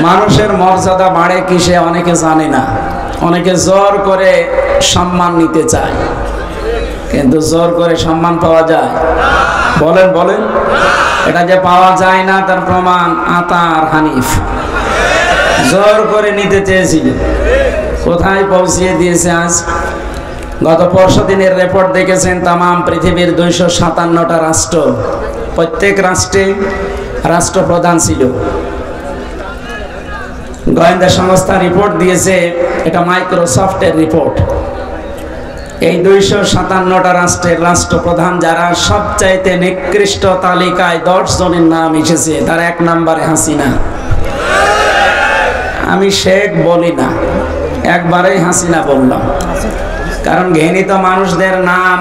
মানুষের মর্যাদা বাড়ে কিসে অনেকে জানে না। অনেকে জোর করে সম্মান নিতে চায়, কিন্তু জোর করে সম্মান পাওয়া যায়? বলেন বলেন। এটা যে পাওয়া যায় না তার প্রমাণ আতা আর হানিফ। জোর করে নিতে চেয়েছিল, কোথায় পৌঁছিয়ে দিয়েছে আজ। গত পরশু দিনের রিপোর্ট দেখেছেন, তামাম পৃথিবীর 257টা রাষ্ট্র, প্রত্যেক রাষ্ট্রে রাষ্ট্রপ্রধান ছিল। গোয়েন্দা সংস্থা রিপোর্ট দিয়েছে, এটা মাইক্রোসফটের রিপোর্ট। এই 257টা রাষ্ট্রের রাষ্ট্রপ্রধান যারা, সবচাইতে নিকৃষ্ট তালিকায় 10 জনের নাম এসেছে। তার 1 নম্বরে হাসিনা। আমি শেখ বলি না, একবারেই হাসিনা বললাম, কারণ ঘৃণিত মানুষদের নাম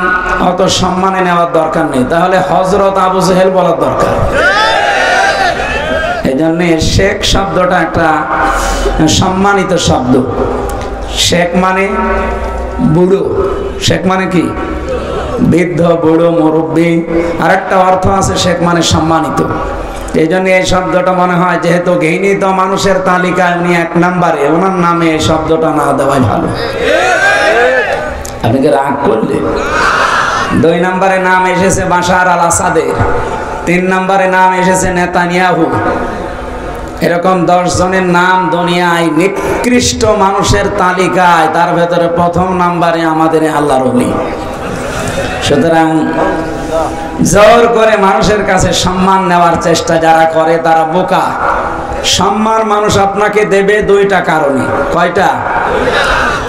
অত সম্মানে নেওয়ার দরকার নেই। তাহলে হযরত আবু জেহেল বলার দরকার। এই জন্য শেখ শব্দটা একটা সম্মানিত শব্দ। শেখ মানে বুড়ো। শেখ মানে কি? বৃদ্ধ, বুড়ো, মুরব্বী। আর একটা অর্থ আছে, শেখ মানে সম্মানিত। এই জন্য এই শব্দটা মনে হয় যেহেতু ঘৃণিত মানুষের তালিকায় উনি 1 নম্বরে, ওনার নামে এই শব্দটা না দেওয়াই ভালো। আপনি কি রাগ করলে? 2 নম্বরে নাম এসেছে বাশার আল আসাদের, 3 নম্বরে নাম এসেছে নেতানিয়াহু। এরকম 10 জনের নাম দুনিয়ায় নিকৃষ্ট মানুষের তালিকায়, তার ভেতরে 1ম নম্বরে আমাদের আল্লাহর ওলি। সুতরাং জোর করে মানুষের কাছে সম্মান নেওয়ার চেষ্টা যারা করে তারা বোকা। সম্মান মানুষ আপনাকে দেবে 2টা কারণে। কয়টা?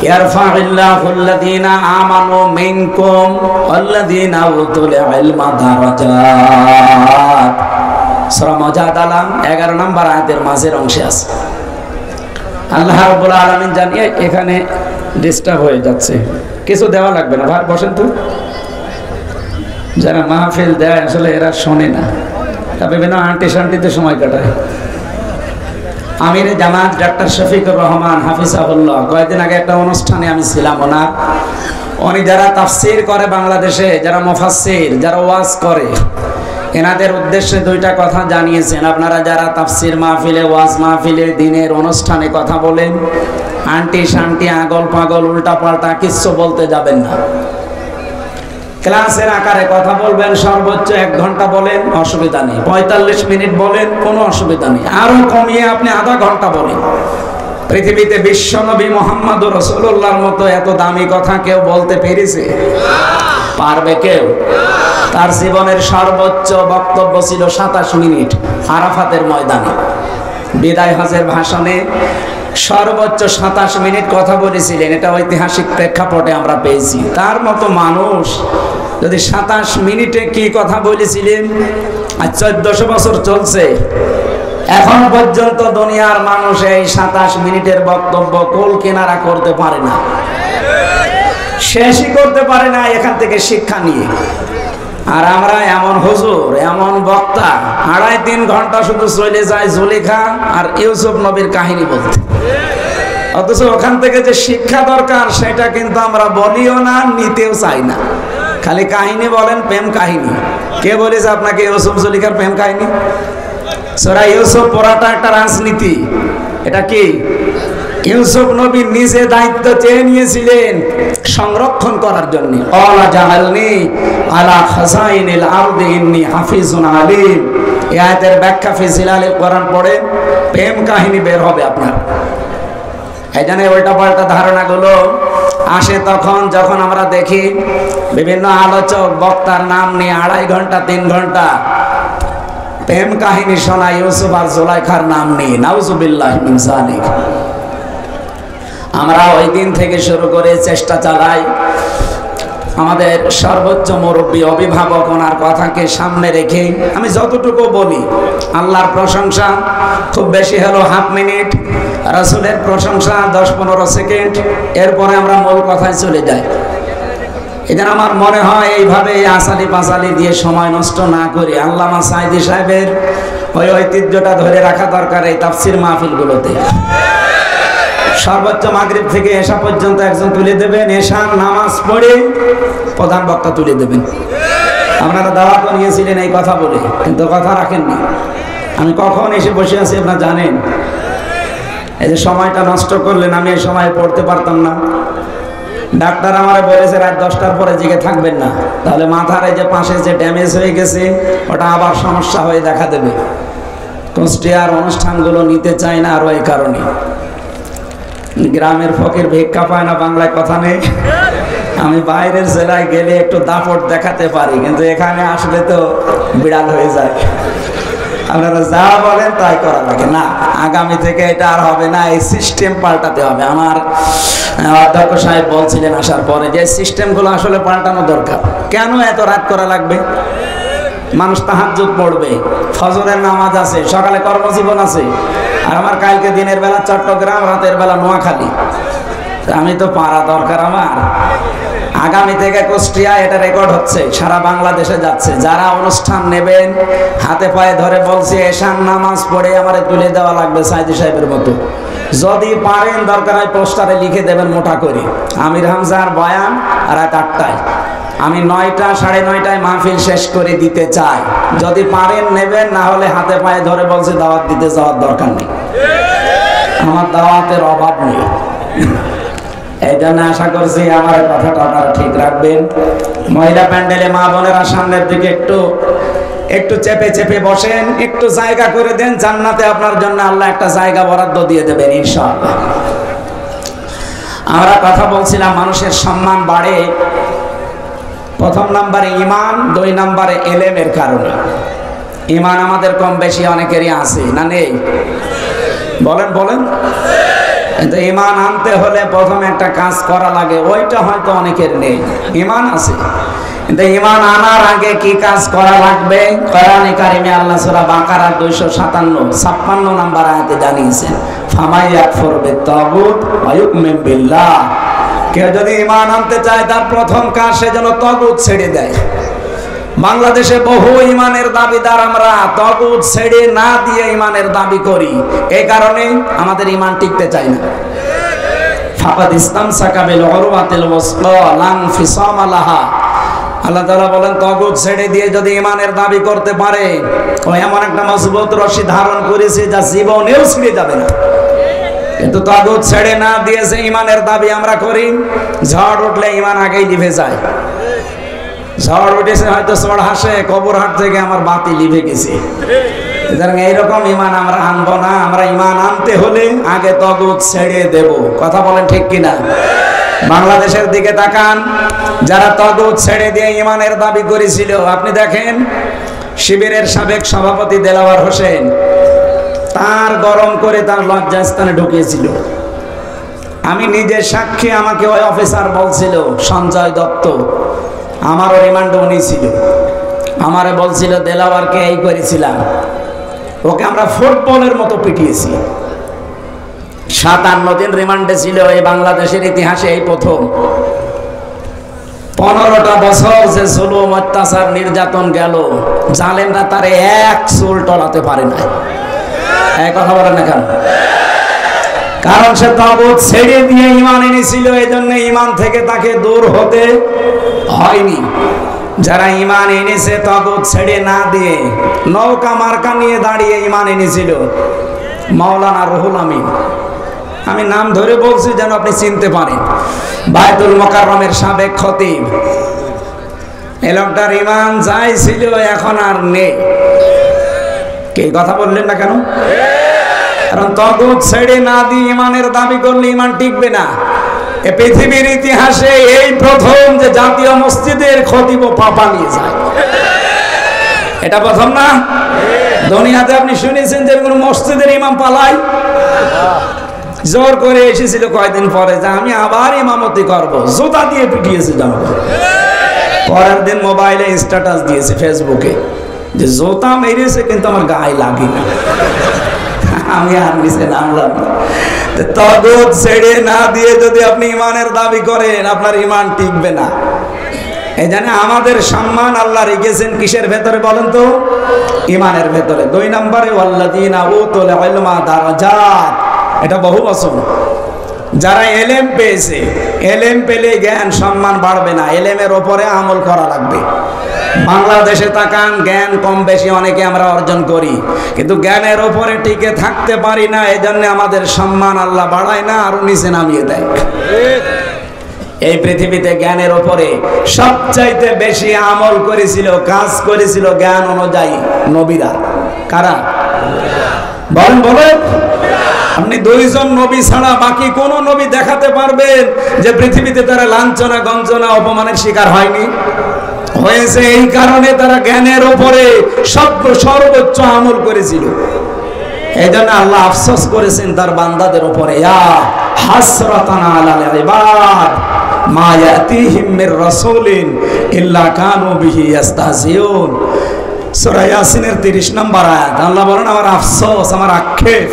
ইয়ারফাউল্লাহুল্লাযীনা আমানু মিনকুম ওয়াল্লাযীনা উতুল ইলমা দারাজাত। সূরা মুজাদালা 11 নম্বর আয়াতের মাঝের অংশে আছে। আল্লাহ রাব্বুল আলামিন জানিয়ে এখানে ডিস্টার্ব হয়ে যাচ্ছে, কিছু দেওয়া লাগবে না, ভাই বসেন তো। যারা মাহফিল দেয় আসলে এরা শোনে না, বিভিন্ন আন্টি শান্তিতে সময় কাটায়। আমির জামাত ডাক্তার শফিকুর রহমান হাফিজাহুল্লাহ, কয়েকদিন আগে একটা অনুষ্ঠানে আমি ছিলাম ওনার। উনি যারা তাফসীর করে বাংলাদেশে, যারা মুফাসসির, যারা ওয়াজ করে, এনাদের উদ্দেশ্যে 2টা কথা জানিয়েছেন। আপনারা যারা তাফসীর মাহফিলে, ওয়াজ মাহফিলে, দিনের অনুষ্ঠানে কথা বলেন, আন্টি শান্তি, আগল পাগল, উল্টা পাল্টা কিচ্ছু বলতে যাবেন না। ক্লাসের আকারে কথা বলবেন, সর্বোচ্চ 1 ঘন্টা বলেন, অসুবিধা নেই। 45 মিনিট বলেন, কোনো অসুবিধা নেই। আরো কমিয়ে আপনি আধা ঘন্টা বলেন। পৃথিবীতে বিশ্বনবী মুহাম্মদুর রাসূলুল্লাহর মতো এত দামি কথা কেউ বলতে পেরেছে? পারবে কেউ? তার জীবনের সর্বোচ্চ বক্তব্য ছিল 27 মিনিট আরাফাতের ময়দানে। বিদায় হজের ভাষণে সর্বোচ্চ 27 মিনিট কথা বলেছিলেন। এটা ঐতিহাসিক প্রেক্ষাপটে আমরা পেয়েছি। তার মতো মানুষ যদি 27 মিনিটে কি কথা বলেছিলেন, আর 1400 বছর চলছে, এখন পর্যন্ত দুনিয়ার মানুষ এই 27 মিনিটের বক্তব্য কুল কিনারা করতে পারে না, শেষই করতে পারে না এখান থেকে শিক্ষা নিয়ে। আর আমরা এমন হুজুর, এমন বক্তা, 2.5-3 ঘন্টা শুধু চলে যায় জুলেখা আর ইউসুফ নবীর কাহিনী বলতে। অথচ ওখান থেকে যে শিক্ষা দরকার সেটা কিন্তু আমরা বলিও না, নিতেও চাই না। খালি কাহিনী বলেন, প্রেম কাহিনী। কে বলেছে আপনাকে ইউসুফ জুলেখার প্রেম কাহিনী? সূরা ইউসুফ পড়াটা একটা রাজনীতি। এটা কি? ইউসুফ নবী নিজে দায়িত্ব চেয়ে নিয়েছিলেন সংরক্ষণ করার জন্য। আলা জাআলনি আলা খাযাইনিল আরদি ইন্নী হাফিজুন আলীম। এই আয়াতের ব্যাখ্যা ফি জিলালিল কোরআন পড়ে প্রেম কাহিনী বের হবে আপনার। এই জন্য উল্টা পাল্টা ধারণাগুলো আসে তখন যখন আমরা দেখি বিভিন্ন আলোচক বক্তার নাম নিয়ে 2.5 ঘন্টা 3 ঘন্টা প্রেম কাহিনী শোনায় ইউসুফ আর জুলাইখার নাম নিয়ে। নাউজুবিল্লাহি মিন যালিক। আমরা ওই দিন থেকে শুরু করে চেষ্টা চালাই আমাদের সর্বোচ্চ মুরব্বী অভিভাবক ওনার কথাকে সামনে রেখে আমি যতটুকু বলি, আল্লাহর প্রশংসা খুব বেশি হলো 1/2 মিনিট, রাসূলের প্রশংসা 10-15 সেকেন্ড, এরপরে আমরা মূল কথায় চলে যাই। এদের আমার মনে হয় এইভাবে আসালি পাসালি দিয়ে সময় নষ্ট না করে আল্লামা সাঈদী সাহেবের ওই ঐতিহ্যটা ধরে রাখা দরকার এই তাফসীর মাহফিলগুলোতে। সর্বোচ্চ মাগরিব থেকে এশা পর্যন্ত একজন তুলে দেবেন, এশার নামাজ পড়ে প্রধান বক্তা তুলে দেবেন। আপনারা দাওয়াত নিয়েছিলেন এই কথা বলে, কিন্তু কথা রাখেননি। আমি কখন এসে বসে আছি আপনারা জানেন? এই যে সময়টা নষ্ট করলেন, আমি এই সময় পড়তে পারতাম না। ডাক্তার আমারে বলেছে রাত 10টার পরে জেগে থাকবেন না, তাহলে মাথার এই যে পাশে যে ড্যামেজ হয়ে গেছে ওটা আবার সমস্যা হয়ে দেখা দেবে। কুষ্টিয়ার অনুষ্ঠানগুলো নিতে চায় না আরো এই কারণে। গ্রামের ফকির ভিক্ষা পায় না, বাংলায় কথা নেই। আমি বাইরের জেলায় গেলে একটু দাপট দেখাতে পারি, কিন্তু এখানে আসলে তো বিড়াল হয়ে যায়। আপনারা যা বলেন তাই করা লাগে না। আগামী থেকে এটা আর হবে না, এই সিস্টেম পাল্টাতে হবে। আমার অধ্যক্ষ সাহেব বলছিলেন আসার পরে যে সিস্টেমগুলো আসলে পাল্টানো দরকার। কেন এত রাত করা লাগবে? মানুষ তাহাজ্জুদ পড়বে, ফজরের নামাজ আছে, সকালে কর্মজীবন আছে। আর আমার কালকে দিনের বেলা চট্টগ্রাম, রাতের বেলা নোয়াখালী। আমি তো পারা দরকার আমার। আগামী থেকে কুষ্টিয়া এটা রেকর্ড হচ্ছে, সারা বাংলাদেশে যাচ্ছে। যারা অনুষ্ঠান নেবেন হাতে পায়ে ধরে বলছি এশার নামাজ পড়ে আমারে তুলে দেওয়া লাগবে সাইদি সাহেবের মতো। যদি পারেন দরকার হয় পোস্টারে লিখে দেবেন মোটা করে, আমির হামজার বয়ান রাত 8টায়। আমি 9টা 9:30টায় মাহফিল শেষ করে দিতে চাই। যদি পারেন নেবেন, না হলে হাতে পায়ে ধরে বলছে দাওয়াত দিতে যাওয়ার দরকার নেই, আমার দাওয়াতের অভাব নেই। এই জন্য আশা করছি আমার কথাটা আপনারা ঠিক রাখবেন। মহিলা প্যান্ডেলে মা বোনেরা সামনের দিকে একটু চেপে চেপে বসেন, একটু জায়গা করে দেন। জান্নাতে আপনার জন্য আল্লাহ একটা জায়গা বরাদ্দ দিয়ে দেবেন ইনশাআল্লাহ। আমরা কথা বলছিলাম মানুষের সম্মান বাড়ে প্রথম নম্বরে ঈমান, 2 নম্বরে ইলমের কারণে। ঈমান আমাদের কম বেশি অনেকেরই আছে না নেই? বলেন। কিন্তু ঈমান আনতে হলে প্রথমে একটা কাজ করা লাগে, ওইটা হয়তো অনেকের নেই। ঈমান আছে, কিন্তু ঈমান আনার আগে কি কাজ করা লাগবে? কোরআনে কারিমে আল্লাহ সূরা বাকারা 257 নম্বর আয়াতে জানিয়েছেন, ফামাই ইয়াকফুর বিত-তাগুত ওয়া ইউমিন বিল্লাহ। কেউ যদি ঈমান আনতে চায় তার প্রথম কাজ সে যেন তাগুত ছেড়ে দেয়। বাংলাদেশে বহু ঈমানের দাবিদার আমরা তাগুত ছেড়ে না দিয়ে ঈমানের দাবি করি, এই কারণে আমাদের ঈমান টিকতে চায় না। ফাকাদ ইসতামসাকা বিল উরওয়াতিল ওয়াসকা লা ইনফিসামা লাহা। আল্লাহ তাআলা বলেন তাগুত ছেড়ে দিয়ে যদি ঈমানের দাবি করতে পারে, ও এমন একটা মজবুত রশি ধারণ করেছে যা জীবনেও ছিঁড়ে যাবে না। কিন্তু তাগুত ছেড়ে না দিয়ে যে ঈমানের দাবি আমরা করি, ঝড় উঠলে ঈমান আগেই লিভে যায়। ঝড় উঠেছে হয়তো চড় হাসে, কবর হাট থেকে আমার বাতি লিভে গেছে। এইরকম ঈমান আমরা আনবো না। আমরা ঈমান আনতে হলে আগে তাগুত ছেড়ে দেব। কথা বলেন ঠিক কিনা? বাংলাদেশের দিকে তাকান, যারা তাগুত ছেড়ে দিয়ে ঈমানের দাবি করেছিল, আপনি দেখেন শিবিরের সাবেক সভাপতি দেলাওয়ার হোসেন তার গরম করে তার লজ্জাস্থানে ঢুকিয়েছিল। আমি নিজে সাক্ষী, আমাকে ওই অফিসার বলছিল, সঞ্জয় দত্ত, আমারও রিমান্ড নিয়েছিল। আমারে বলছিল দেলাওয়ারকে এই করেছিলাম, ওকে আমরা ফুটবলের মতো পিটিয়েছি। 57 দিন রিমান্ডে ছিল, এই বাংলাদেশের ইতিহাসে এই প্রথম। 15টা বছর যে জুলুম, অত্যাচার, নির্যাতন গেল, জালেমরা তারে এক চুল টলাতে পারে না। এই কথা বলেন না কেন? কারণ সে তাগুত ছেড়ে দিয়ে ঈমান এনেছিল, এই জন্য ঈমান থেকে তাকে দূর হতে হয়নি। যারা ঈমান এনেছে তাগুত ছেড়ে না দিয়ে, নৌকা মার্কা নিয়ে দাঁড়িয়ে ঈমান এনেছিল, মাওলানা রুহুল আমিন, আমি নাম ধরে বলছি যেন আপনি চিনতে পারেন, বায়তুল মুকাররমের সাবেক খতিব। এই লোকটার ঈমান যাই ছিল এখন আর নেই। কে কথা বললেন না কেন? কারণ তাগুত ছেড়ে না দিয়ে ঈমানের দাবি করলে ঈমান টিকবে না। এই পৃথিবীর ইতিহাসে এই প্রথম যে জাতীয় মসজিদের খতিব পাপা নিয়ে যায়, এটা প্রথম না? দুনিয়াতে আপনি শুনেছেন যে কোন মসজিদের ইমাম পালায়? জোর করে এসেছিল কয়েকদিন পরে যে আমি আবার ইমামতি করব, জুতা দিয়ে পিটিয়েছে জামাত। পরের দিন মোবাইলে স্ট্যাটাস দিয়েছে ফেসবুকে যে জুতা মেরেছে কিন্তু আমার গায়ে লাগে না। আমি আর নিচে নামলাম না। তাগুত ছেড়ে না দিয়ে যদি আপনি ঈমানের দাবি করেন, আপনার ঈমান টিকবে না। এই জন্য আমাদের সম্মান আল্লাহ রেখেছেন কিসের ভেতরে বলেন তো? ঈমানের ভেতরে। 2 নম্বরে ওয়াল্লাযীনা উতুল ইলমা দারাজাত, এটা বহু বচন। যারা এলেম পেয়েছে, এলেম পেলে জ্ঞান সম্মান বাড়বে না, এলেমের ওপরে আমল করা লাগবে। বাংলাদেশে তাকান, জ্ঞান কম বেশি অনেকে আমরা অর্জন করি, কিন্তু জ্ঞানের ওপরে টিকে থাকতে পারি না। এজন্য আমাদের সম্মান আল্লাহ বাড়ায় না, আরো নিচে নামিয়ে দেয়। এই পৃথিবীতে জ্ঞানের ওপরে সবচাইতে বেশি আমল করেছিল, কাজ করেছিল জ্ঞান অনুযায়ী নবীরা। কারা? বলেন বলেন। আপনি দুইজন নবী ছাড়া বাকি কোন নবী দেখাতে পারবেন যে পৃথিবীতে তারা লাঞ্ছনা গঞ্জনা অপমানের শিকার হয়নি? হয়েছে। এই কারণে তারা জ্ঞানের উপরে সর্বোচ্চ আমল করেছিল। এই জন্য আল্লাহ আফসোস করেছেন তার বান্দাদের উপরে, ইয়া হাসরাতান আলাল ইবাদ মা ইয়াতিহিম মির রাসূলিন ইল্লা কানু বিহি ইস্তাহজিউন। সূরা ইয়াসিনের 30 নম্বর আয়াত। আল্লাহ বলেন, আমার আফসোস, আমার আক্ষেপ,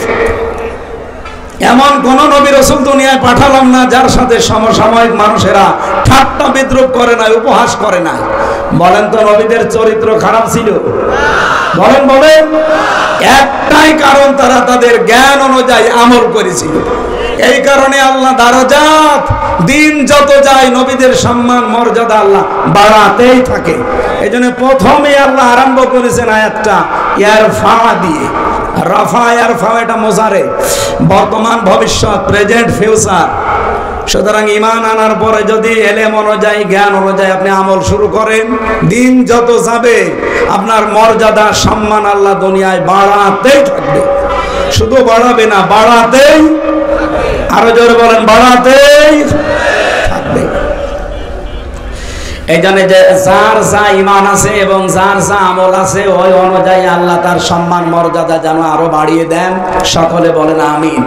এমন কোন নবী রাসূল দুনিয়ায় পাঠালাম না যার সাথে সমসাময়িক মানুষেরা ঠাট্টা বিদ্রুপ করে না, উপহাস করে না। বলেন তো নবীদের চরিত্র খারাপ ছিল? বলেন বলেন। একটাই কারণ, তারা তাদের জ্ঞান অনুযায়ী আমল করেছিল। এই কারণে আল্লাহ দারাজাত, দিন যত যায় নবীদের সম্মান মর্যাদা আল্লাহ বাড়াতেই থাকে। এই জন্য প্রথমে আল্লাহ আরম্ভ করেছেন আয়াতটা ইয়ারফা দিয়ে। রাফা ইয়ারফা এটা মোজারে, বর্তমান ভবিষ্যৎ, প্রেজেন্ট ফিউচার। সুতরাং ঈমান আনার পরে যদি এলেম অনুযায়ী জ্ঞান অনুযায়ী আপনি আমল শুরু করেন, দিন যত যাবে আপনার মর্যাদা সম্মান আল্লাহ দুনিয়ায় বাড়াতেই থাকবে। শুধু বাড়াবে না, বাড়াতেই, আরো জোরে বলেন, বাড়াতেই থাকবে। এই জন্য যে যার যা ঈমান আছে এবং যার যা আমল আছে ওই অনুযায়ী আল্লাহ তার সম্মান মর্যাদা যেন আরো বাড়িয়ে দেন। সকলে বলেন আমিন।